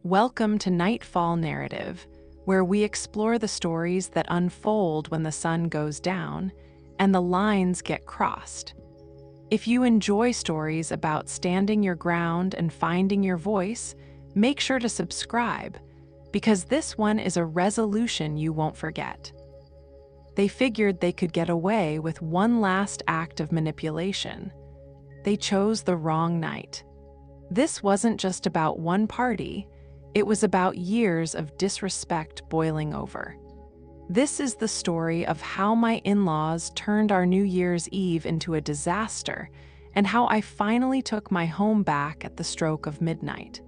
Welcome to Nightfall Narrative, where we explore the stories that unfold when the sun goes down and the lines get crossed. If you enjoy stories about standing your ground and finding your voice, make sure to subscribe, because this one is a resolution you won't forget. They figured they could get away with one last act of manipulation. They chose the wrong night. This wasn't just about one party, it was about years of disrespect boiling over. This is the story of how my in-laws turned our New Year's Eve into a disaster, and how I finally took my home back at the stroke of midnight.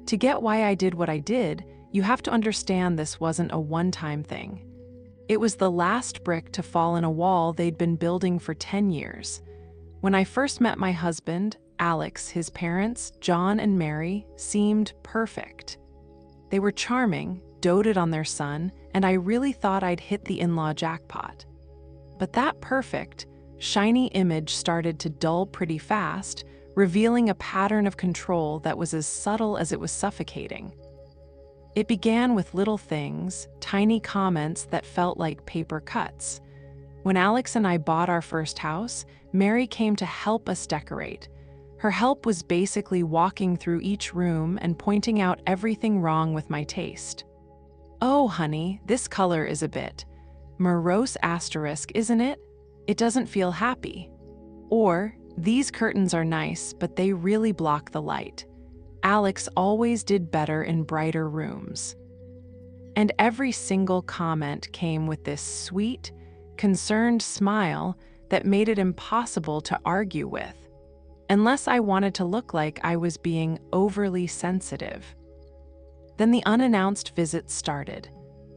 To get why I did what I did, you have to understand this wasn't a one-time thing. It was the last brick to fall in a wall they'd been building for 10 years. When I first met my husband, Alex, his parents, John and Mary, seemed perfect. They were charming, doted on their son, and I really thought I'd hit the in-law jackpot. But that perfect, shiny image started to dull pretty fast, revealing a pattern of control that was as subtle as it was suffocating. It began with little things, tiny comments that felt like paper cuts. When Alex and I bought our first house, Mary came to help us decorate. Her help was basically walking through each room and pointing out everything wrong with my taste. "Oh, honey, this color is a bit morose asterisk, isn't it? It doesn't feel happy." Or, "These curtains are nice, but they really block the light. Alex always did better in brighter rooms." And every single comment came with this sweet, concerned smile that made it impossible to argue with, unless I wanted to look like I was being overly sensitive. Then the unannounced visits started.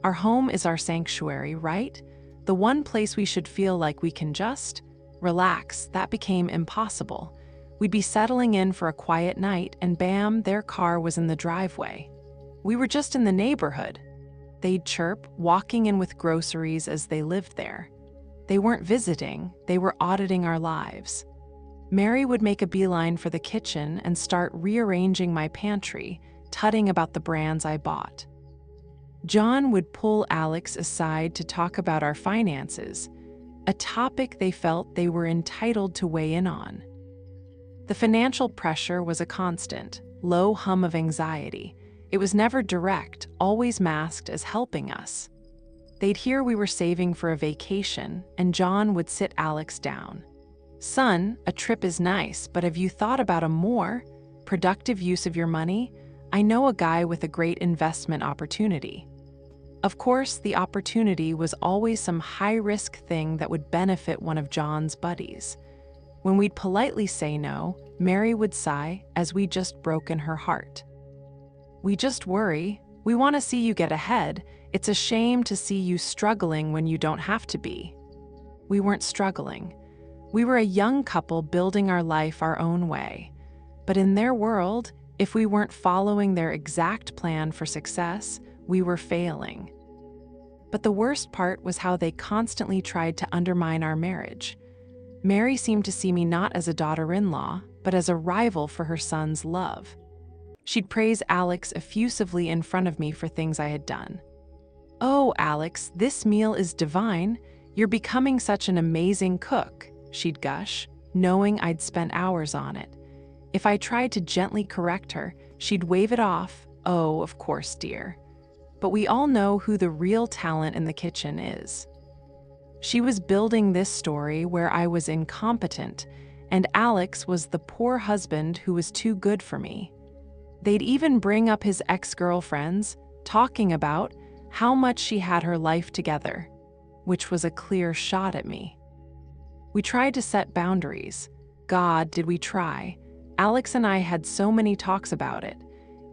Our home is our sanctuary, right? The one place we should feel like we can just relax. That became impossible. We'd be settling in for a quiet night, and bam, their car was in the driveway. We were just in the neighborhood. They'd chirp, walking in with groceries as they lived there. They weren't visiting, they were auditing our lives. Mary would make a beeline for the kitchen and start rearranging my pantry, tutting about the brands I bought. John would pull Alex aside to talk about our finances, a topic they felt they were entitled to weigh in on. The financial pressure was a constant, low hum of anxiety. It was never direct, always masked as helping us. They'd hear we were saving for a vacation, and John would sit Alex down. "Son, a trip is nice, but have you thought about a more productive use of your money? I know a guy with a great investment opportunity." Of course, the opportunity was always some high-risk thing that would benefit one of John's buddies. When we'd politely say no, Mary would sigh, as we'd just broken her heart. "We just worry. We want to see you get ahead. It's a shame to see you struggling when you don't have to be." We weren't struggling. We were a young couple building our life our own way. But in their world, if we weren't following their exact plan for success, we were failing. But the worst part was how they constantly tried to undermine our marriage. Mary seemed to see me not as a daughter-in-law, but as a rival for her son's love. She'd praise Alex effusively in front of me for things I had done. "Oh, Alex, this meal is divine. You're becoming such an amazing cook," she'd gush, knowing I'd spent hours on it. If I tried to gently correct her, she'd wave it off. "Oh, of course, dear." But we all know who the real talent in the kitchen is. She was building this story where I was incompetent, and Alex was the poor husband who was too good for me. They'd even bring up his ex-girlfriends, talking about how much she had her life together, which was a clear shot at me. We tried to set boundaries. God, did we try. Alex and I had so many talks about it.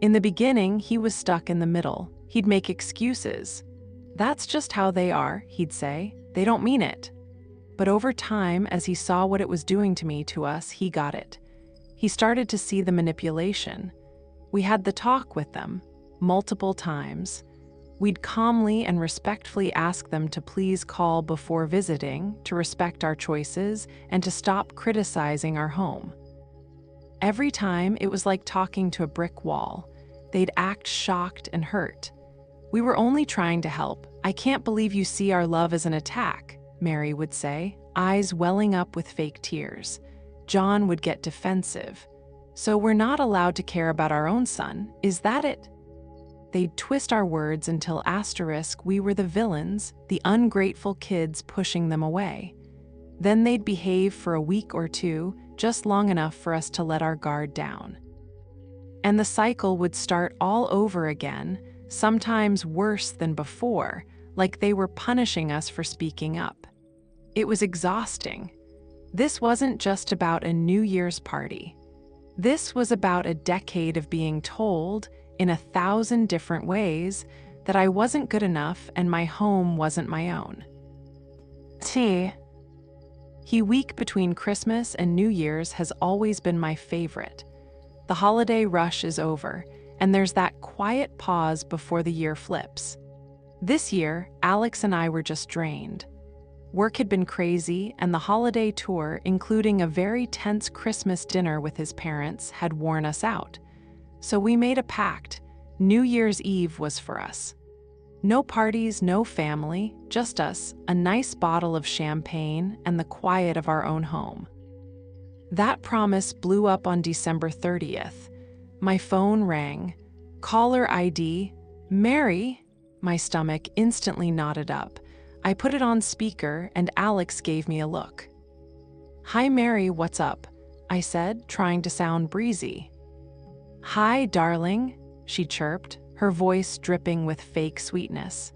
In the beginning, he was stuck in the middle. He'd make excuses. "That's just how they are," he'd say. "They don't mean it." But over time, as he saw what it was doing to us, he got it. He started to see the manipulation. We had the talk with them, multiple times. We'd calmly and respectfully ask them to please call before visiting, to respect our choices, and to stop criticizing our home. Every time, it was like talking to a brick wall. they'd act shocked and hurt. "We were only trying to help. I can't believe you see our love as an attack," Mary would say, eyes welling up with fake tears. John would get defensive. "So we're not allowed to care about our own son, is that it?" They'd twist our words until we were the villains, the ungrateful kids pushing them away. Then they'd behave for a week or two, just long enough for us to let our guard down. And the cycle would start all over again, sometimes worse than before, like they were punishing us for speaking up. It was exhausting. This wasn't just about a New Year's party. This was about a decade of being told, in 1,000 different ways, that I wasn't good enough and my home wasn't my own. The week between Christmas and New Year's has always been my favorite. The holiday rush is over, and there's that quiet pause before the year flips. This year, Alex and I were just drained. Work had been crazy, and the holiday tour, including a very tense Christmas dinner with his parents, had worn us out. So we made a pact. New Year's Eve was for us. No parties, no family, just us, a nice bottle of champagne, and the quiet of our own home. That promise blew up on December 30th. My phone rang. Caller ID, Mary. My stomach instantly knotted up. I put it on speaker, and Alex gave me a look. "Hi, Mary, what's up?" I said, trying to sound breezy. "Hi, darling," she chirped, her voice dripping with fake sweetness.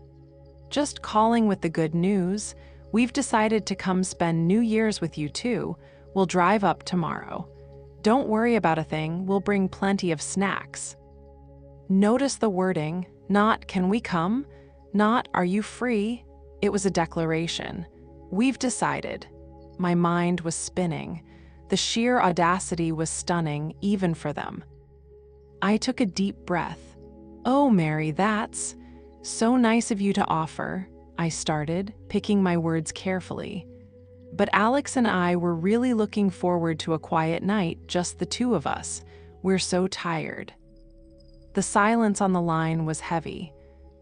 "Just calling with the good news. We've decided to come spend New Year's with you too. We'll drive up tomorrow. Don't worry about a thing, we'll bring plenty of snacks." Notice the wording, not "can we come?" Not "are you free?" It was a declaration. We've decided. My mind was spinning. The sheer audacity was stunning, even for them. I took a deep breath. "Oh, Mary, that's so nice of you to offer," I started, picking my words carefully. But Alex and I were really looking forward to a quiet night, just the two of us. We're so tired. The silence on the line was heavy.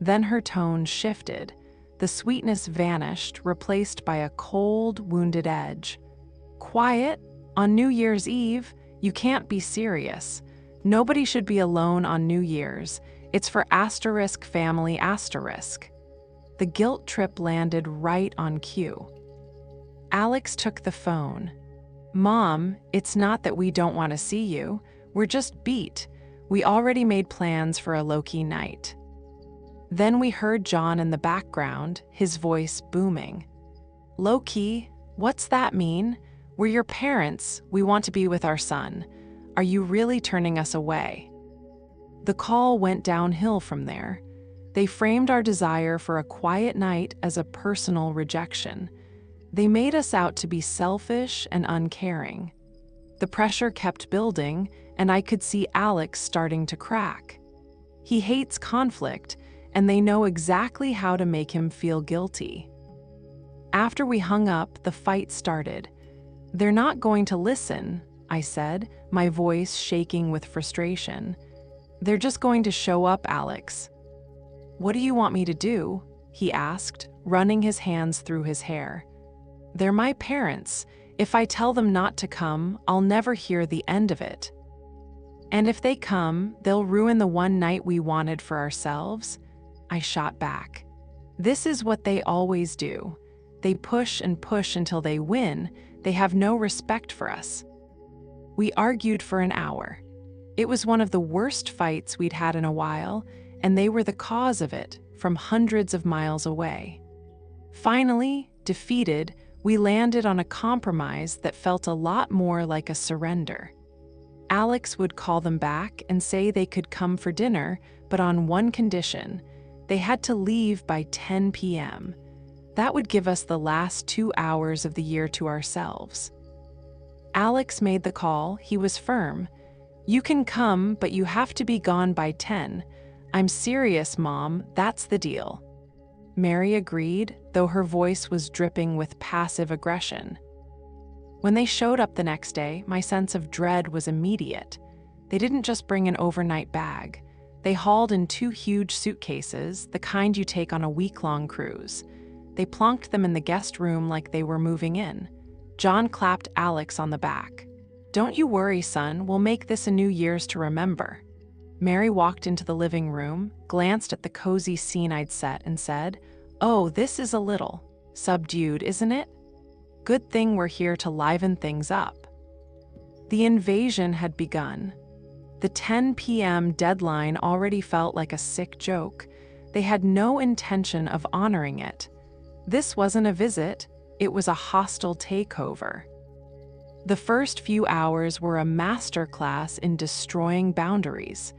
Then her tone shifted. The sweetness vanished, replaced by a cold, wounded edge. "Quiet? On New Year's Eve? You can't be serious. Nobody should be alone on New Year's. It's for family. The guilt trip landed right on cue. Alex took the phone. "Mom, it's not that we don't want to see you. We're just beat. We already made plans for a low-key night." Then we heard John in the background, his voice booming. "Low-key? What's that mean? We're your parents. We want to be with our son. Are you really turning us away?" The call went downhill from there. They framed our desire for a quiet night as a personal rejection. They made us out to be selfish and uncaring. The pressure kept building, and I could see Alex starting to crack. He hates conflict, and they know exactly how to make him feel guilty. After we hung up, the fight started. "They're not going to listen," I said, my voice shaking with frustration. "They're just going to show up, Alex." "What do you want me to do?" he asked, running his hands through his hair. "They're my parents. If I tell them not to come, I'll never hear the end of it. And if they come, they'll ruin the one night we wanted for ourselves." I shot back. "This is what they always do. They push and push until they win. They have no respect for us." We argued for an hour. It was one of the worst fights we'd had in a while, and they were the cause of it, from hundreds of miles away. Finally, defeated, we landed on a compromise that felt a lot more like a surrender. Alex would call them back and say they could come for dinner, but on one condition: they had to leave by 10 p.m. That would give us the last 2 hours of the year to ourselves. Alex made the call. He was firm. "You can come, but you have to be gone by 10. I'm serious, Mom. That's the deal." Mary agreed, though her voice was dripping with passive aggression. When they showed up the next day, my sense of dread was immediate. They didn't just bring an overnight bag. They hauled in 2 huge suitcases, the kind you take on a week-long cruise. They plonked them in the guest room like they were moving in. John clapped Alex on the back. "Don't you worry, son, we'll make this a New Year's to remember." Mary walked into the living room, glanced at the cozy scene I'd set, and said, "Oh, this is a little subdued, isn't it? Good thing we're here to liven things up." The invasion had begun. The 10 p.m. deadline already felt like a sick joke. They had no intention of honoring it. This wasn't a visit, it was a hostile takeover. The first few hours were a masterclass in destroying boundaries.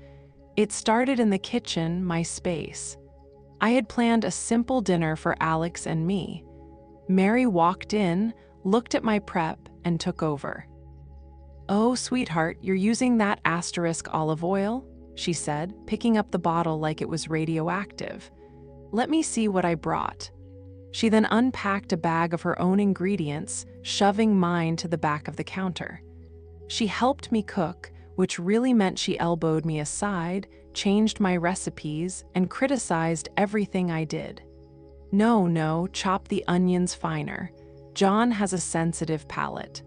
It started in the kitchen, my space. I had planned a simple dinner for Alex and me. Mary walked in, looked at my prep, and took over. "Oh, sweetheart, you're using that asterisk olive oil?" she said, picking up the bottle like it was radioactive. "Let me see what I brought." She then unpacked a bag of her own ingredients, shoving mine to the back of the counter. She helped me cook, which really meant she elbowed me aside, changed my recipes, and criticized everything I did. No, chop the onions finer. John has a sensitive palate."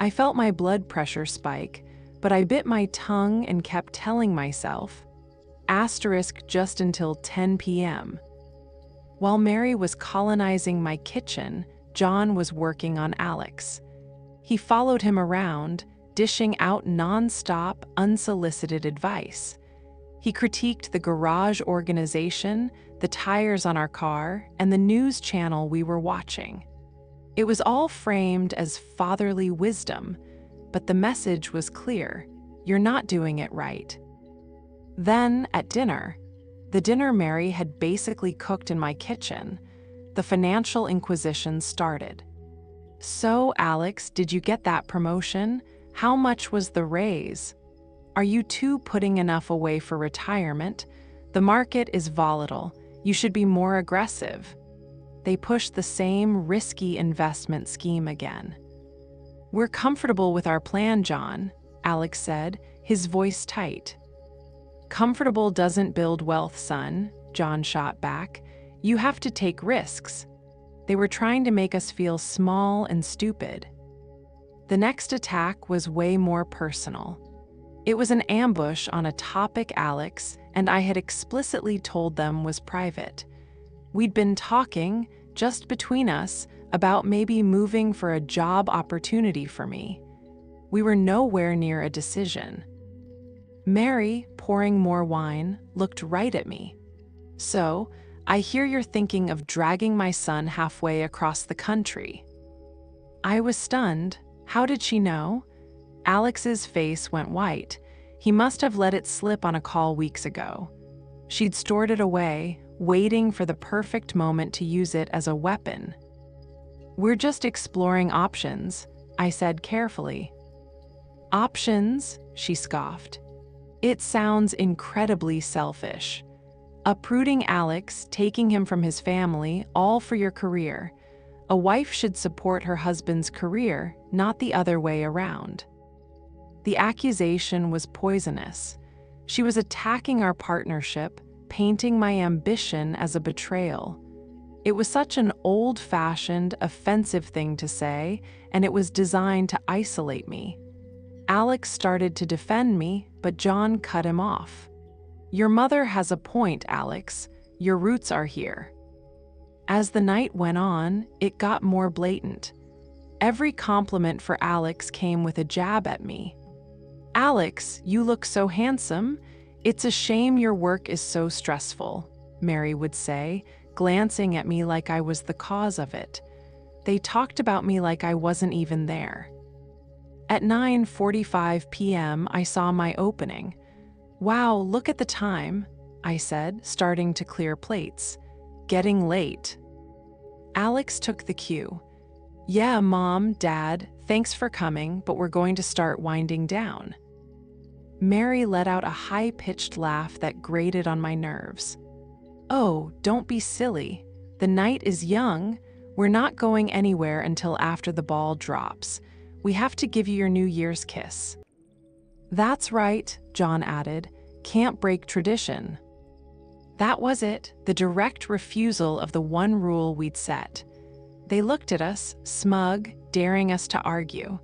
I felt my blood pressure spike, but I bit my tongue and kept telling myself, asterisk just until 10 p.m. While Mary was colonizing my kitchen, John was working on Alex. He followed him around, dishing out non-stop, unsolicited advice. He critiqued the garage organization, the tires on our car, and the news channel we were watching. It was all framed as fatherly wisdom, but the message was clear: you're not doing it right. Then, at dinner, the dinner Mary had basically cooked in my kitchen, the financial inquisition started. "So, Alex, did you get that promotion? How much was the raise? Are you two putting enough away for retirement? The market is volatile. You should be more aggressive." They pushed the same risky investment scheme again. "We're comfortable with our plan, John," Alex said, his voice tight. "Comfortable doesn't build wealth, son," John shot back. "You have to take risks." They were trying to make us feel small and stupid. The next attack was way more personal. It was an ambush on a topic Alex and I had explicitly told them was private. We'd been talking, just between us, about maybe moving for a job opportunity for me. We were nowhere near a decision. Mary, pouring more wine, looked right at me. "So, I hear you're thinking of dragging my son halfway across the country." I was stunned. How did she know? Alex's face went white. He must have let it slip on a call weeks ago. She'd stored it away, waiting for the perfect moment to use it as a weapon. "We're just exploring options," I said carefully. "Options?" she scoffed. "It sounds incredibly selfish. Uprooting Alex, taking him from his family, all for your career. A wife should support her husband's career, not the other way around." The accusation was poisonous. She was attacking our partnership, painting my ambition as a betrayal. It was such an old-fashioned, offensive thing to say, and it was designed to isolate me. Alex started to defend me, but John cut him off. "Your mother has a point, Alex. Your roots are here." As the night went on, it got more blatant. Every compliment for Alex came with a jab at me. "Alex, you look so handsome. It's a shame your work is so stressful," Mary would say, glancing at me like I was the cause of it. They talked about me like I wasn't even there. At 9:45 p.m., I saw my opening. "Wow, look at the time," I said, starting to clear plates. "Getting late." Alex took the cue. "Yeah, Mom, Dad, thanks for coming, but we're going to start winding down." Mary let out a high-pitched laugh that grated on my nerves. "Oh, don't be silly. The night is young. We're not going anywhere until after the ball drops. We have to give you your New Year's kiss." "That's right," John added. can't break tradition. That was it, the direct refusal of the one rule we'd set. They looked at us, smug, daring us to argue.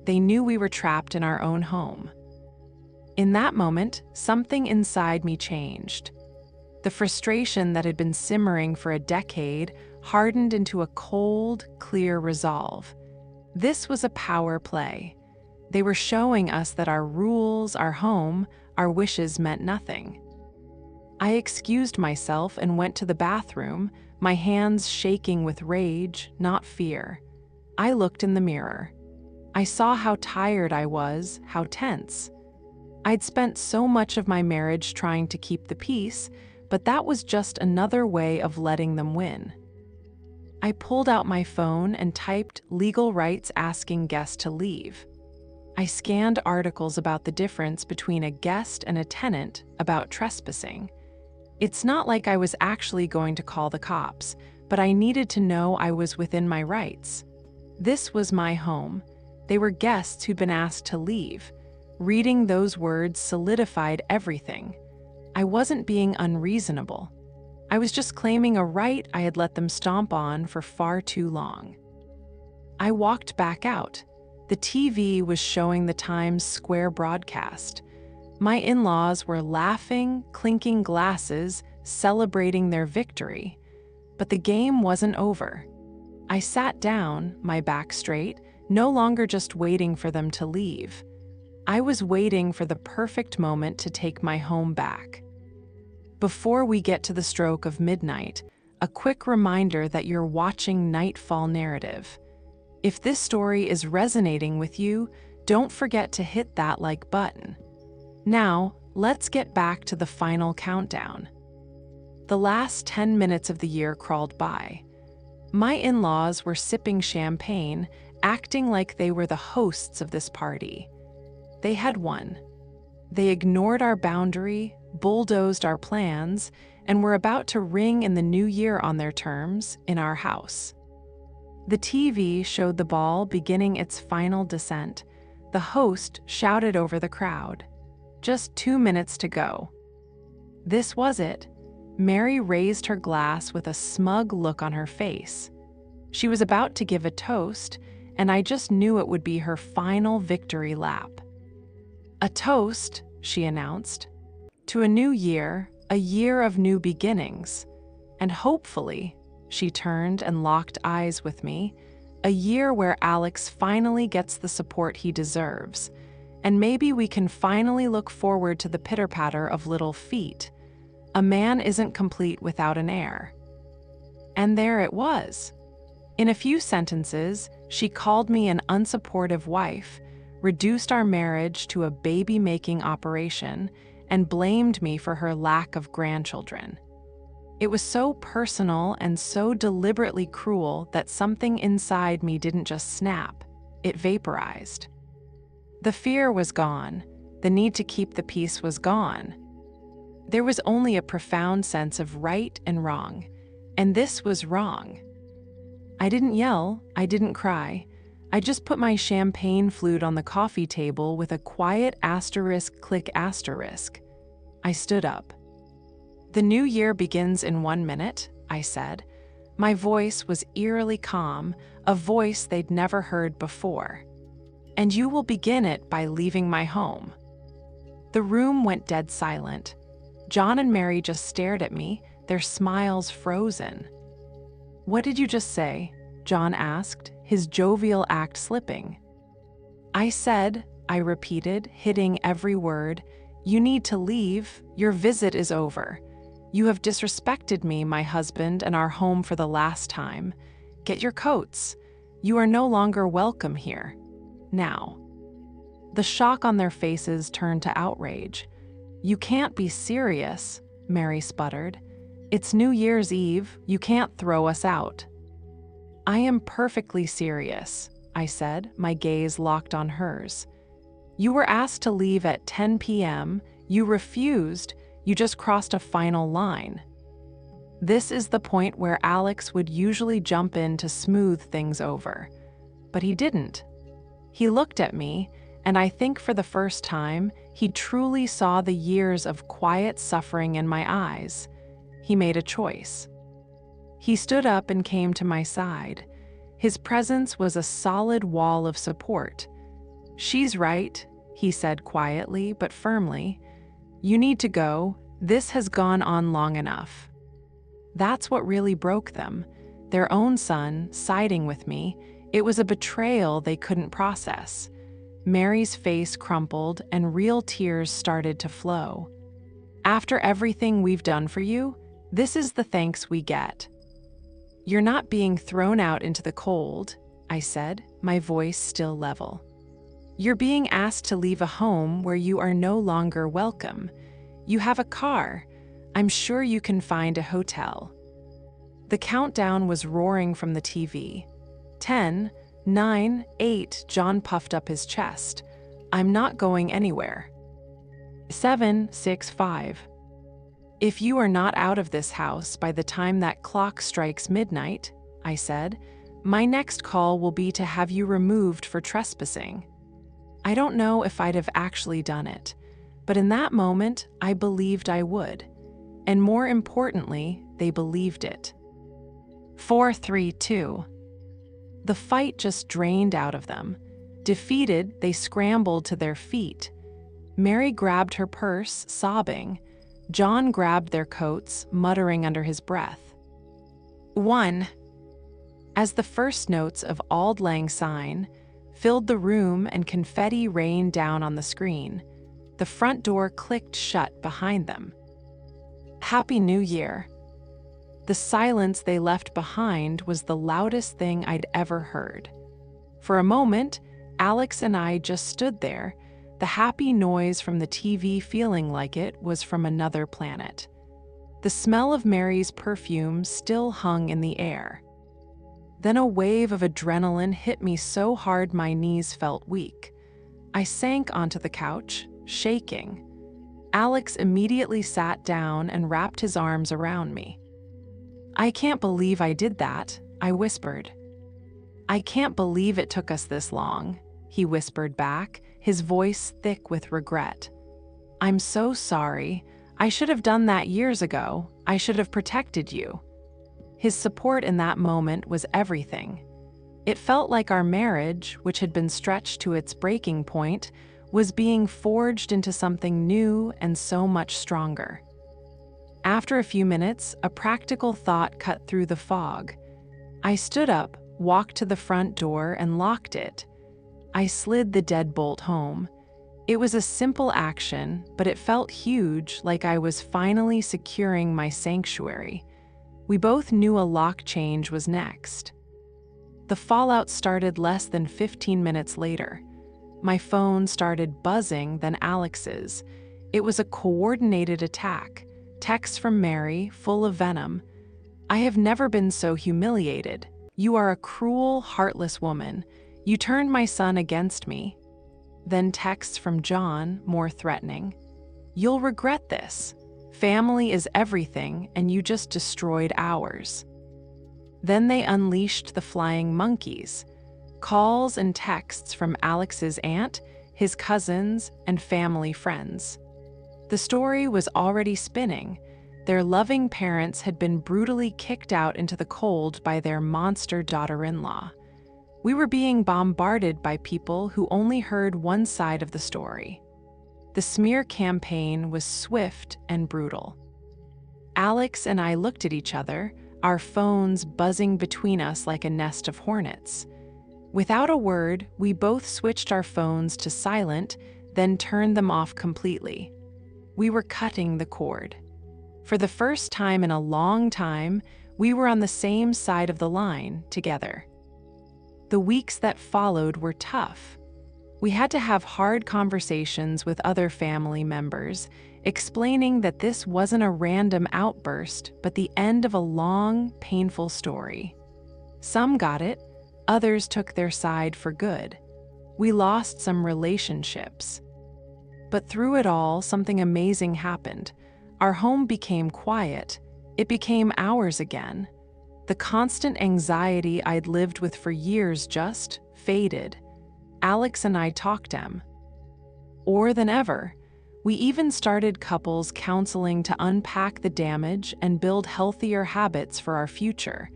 They knew we were trapped in our own home. In that moment, something inside me changed. The frustration that had been simmering for a decade hardened into a cold, clear resolve. This was a power play. They were showing us that our rules, our home, our wishes meant nothing. I excused myself and went to the bathroom, my hands shaking with rage, not fear. I looked in the mirror. I saw how tired I was, how tense. I'd spent so much of my marriage trying to keep the peace, but that was just another way of letting them win. I pulled out my phone and typed legal rights asking guests to leave. I scanned articles about the difference between a guest and a tenant, about trespassing. It's not like I was actually going to call the cops, but I needed to know I was within my rights. This was my home. They were guests who'd been asked to leave. Reading those words solidified everything. I wasn't being unreasonable. I was just claiming a right I had let them stomp on for far too long. I walked back out. The TV was showing the Times Square broadcast. My in-laws were laughing, clinking glasses, celebrating their victory. But the game wasn't over. I sat down, my back straight, no longer just waiting for them to leave. I was waiting for the perfect moment to take my home back. Before we get to the stroke of midnight, a quick reminder that you're watching Nightfall Narrative. If this story is resonating with you, don't forget to hit that like button. Now, let's get back to the final countdown. The last 10 minutes of the year crawled by. My in-laws were sipping champagne, acting like they were the hosts of this party. They had won. They ignored our boundary, bulldozed our plans, and were about to ring in the new year on their terms in our house. The TV showed the ball beginning its final descent. The host shouted over the crowd. Just 2 minutes to go. This was it. Mary raised her glass with a smug look on her face. She was about to give a toast, and I just knew it would be her final victory lap. A toast, she announced, to a new year, a year of new beginnings, and hopefully, she turned and locked eyes with me, a year where Alex finally gets the support he deserves, and maybe we can finally look forward to the pitter-patter of little feet. A man isn't complete without an heir. And there it was. In a few sentences, she called me an unsupportive wife, reduced our marriage to a baby-making operation, and blamed me for her lack of grandchildren. It was so personal and so deliberately cruel that something inside me didn't just snap, it vaporized. The fear was gone. The need to keep the peace was gone. There was only a profound sense of right and wrong, and this was wrong. I didn't yell, I didn't cry. I just put my champagne flute on the coffee table with a quiet *click*. I stood up. The new year begins in 1 minute, I said. My voice was eerily calm, a voice they'd never heard before. And you will begin it by leaving my home. The room went dead silent. John and Mary just stared at me, their smiles frozen. "What did you just say?" John asked, his jovial act slipping. I repeated, hitting every word, "You need to leave. Your visit is over. You have disrespected me, my husband, and our home for the last time. Get your coats. You are no longer welcome here. Now." The shock on their faces turned to outrage. "You can't be serious," Mary sputtered. "It's New Year's Eve. You can't throw us out." "I am perfectly serious," I said, my gaze locked on hers. "You were asked to leave at 10 p.m. You refused. You just crossed a final line." This is the point where Alex would usually jump in to smooth things over. But he didn't. He looked at me, and I think for the first time, He truly saw the years of quiet suffering in my eyes. He made a choice. He stood up and came to my side. His presence was a solid wall of support. "She's right," he said quietly but firmly. "You need to go. This has gone on long enough." That's what really broke them. Their own son siding with me. It was a betrayal they couldn't process. Mary's face crumpled and real tears started to flow. "After everything we've done for you, this is the thanks we get." "You're not being thrown out into the cold," I said, my voice still level. "You're being asked to leave a home where you are no longer welcome. You have a car. I'm sure you can find a hotel." The countdown was roaring from the TV. 10, 9, 8, John puffed up his chest. "I'm not going anywhere." 7, 6, 5. "If you are not out of this house by the time that clock strikes midnight," I said, "my next call will be to have you removed for trespassing." I don't know if I'd have actually done it, but in that moment, I believed I would. And more importantly, they believed it. 4, 3, 2. The fight just drained out of them. Defeated, they scrambled to their feet. Mary grabbed her purse, sobbing. John grabbed their coats, muttering under his breath. 1. As the first notes of Auld Lang Syne filled the room and confetti rained down on the screen, the front door clicked shut behind them. "Happy New Year." The silence they left behind was the loudest thing I'd ever heard. For a moment, Alex and I just stood there, the happy noise from the TV feeling like it was from another planet. The smell of Mary's perfume still hung in the air. Then a wave of adrenaline hit me so hard my knees felt weak. I sank onto the couch, shaking. Alex immediately sat down and wrapped his arms around me. "I can't believe I did that," I whispered. "I can't believe it took us this long," he whispered back, his voice thick with regret. "I'm so sorry. I should have done that years ago. I should have protected you." His support in that moment was everything. It felt like our marriage, which had been stretched to its breaking point, was being forged into something new and so much stronger. After a few minutes, a practical thought cut through the fog. I stood up, walked to the front door, and locked it. I slid the deadbolt home. It was a simple action, but it felt huge, like I was finally securing my sanctuary. We both knew a lock change was next. The fallout started less than 15 minutes later. My phone started buzzing, then Alex's. It was a coordinated attack. Texts from Mary, full of venom. "I have never been so humiliated. You are a cruel, heartless woman. You turned my son against me." Then texts from John, more threatening. "You'll regret this. Family is everything, and you just destroyed ours." Then they unleashed the flying monkeys. Calls and texts from Alex's aunt, his cousins, and family friends. The story was already spinning. Their loving parents had been brutally kicked out into the cold by their monster daughter-in-law. We were being bombarded by people who only heard one side of the story. The smear campaign was swift and brutal. Alex and I looked at each other, our phones buzzing between us like a nest of hornets. Without a word, we both switched our phones to silent, then turned them off completely. We were cutting the cord. For the first time in a long time, we were on the same side of the line together. The weeks that followed were tough. We had to have hard conversations with other family members, explaining that this wasn't a random outburst, but the end of a long, painful story. Some got it, others took their side for good. We lost some relationships. But through it all, something amazing happened. Our home became quiet. It became ours again. The constant anxiety I'd lived with for years just faded. Alex and I talked more than ever. We even started couples counseling to unpack the damage and build healthier habits for our future.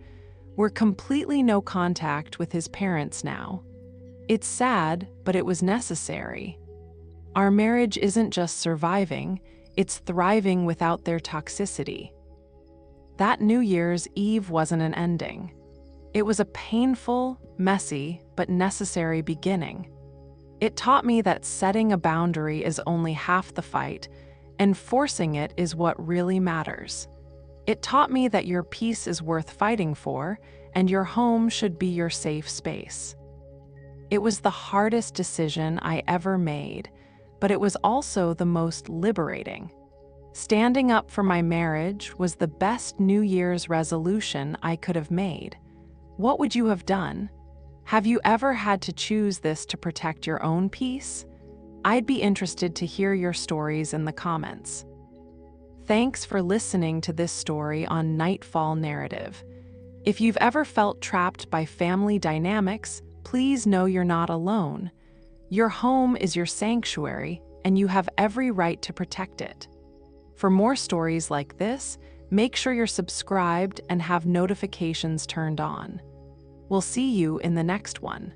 We're completely no contact with his parents now. It's sad, but it was necessary. Our marriage isn't just surviving, it's thriving without their toxicity. That New Year's Eve wasn't an ending. It was a painful, messy, but necessary beginning. It taught me that setting a boundary is only half the fight, and forcing it is what really matters. It taught me that your peace is worth fighting for, and your home should be your safe space. It was the hardest decision I ever made, but it was also the most liberating. Standing up for my marriage was the best New Year's resolution I could have made. What would you have done? Have you ever had to choose this to protect your own peace? I'd be interested to hear your stories in the comments. Thanks for listening to this story on Nightfall Narrative. If you've ever felt trapped by family dynamics, please know you're not alone. Your home is your sanctuary, and you have every right to protect it. For more stories like this, make sure you're subscribed and have notifications turned on. We'll see you in the next one.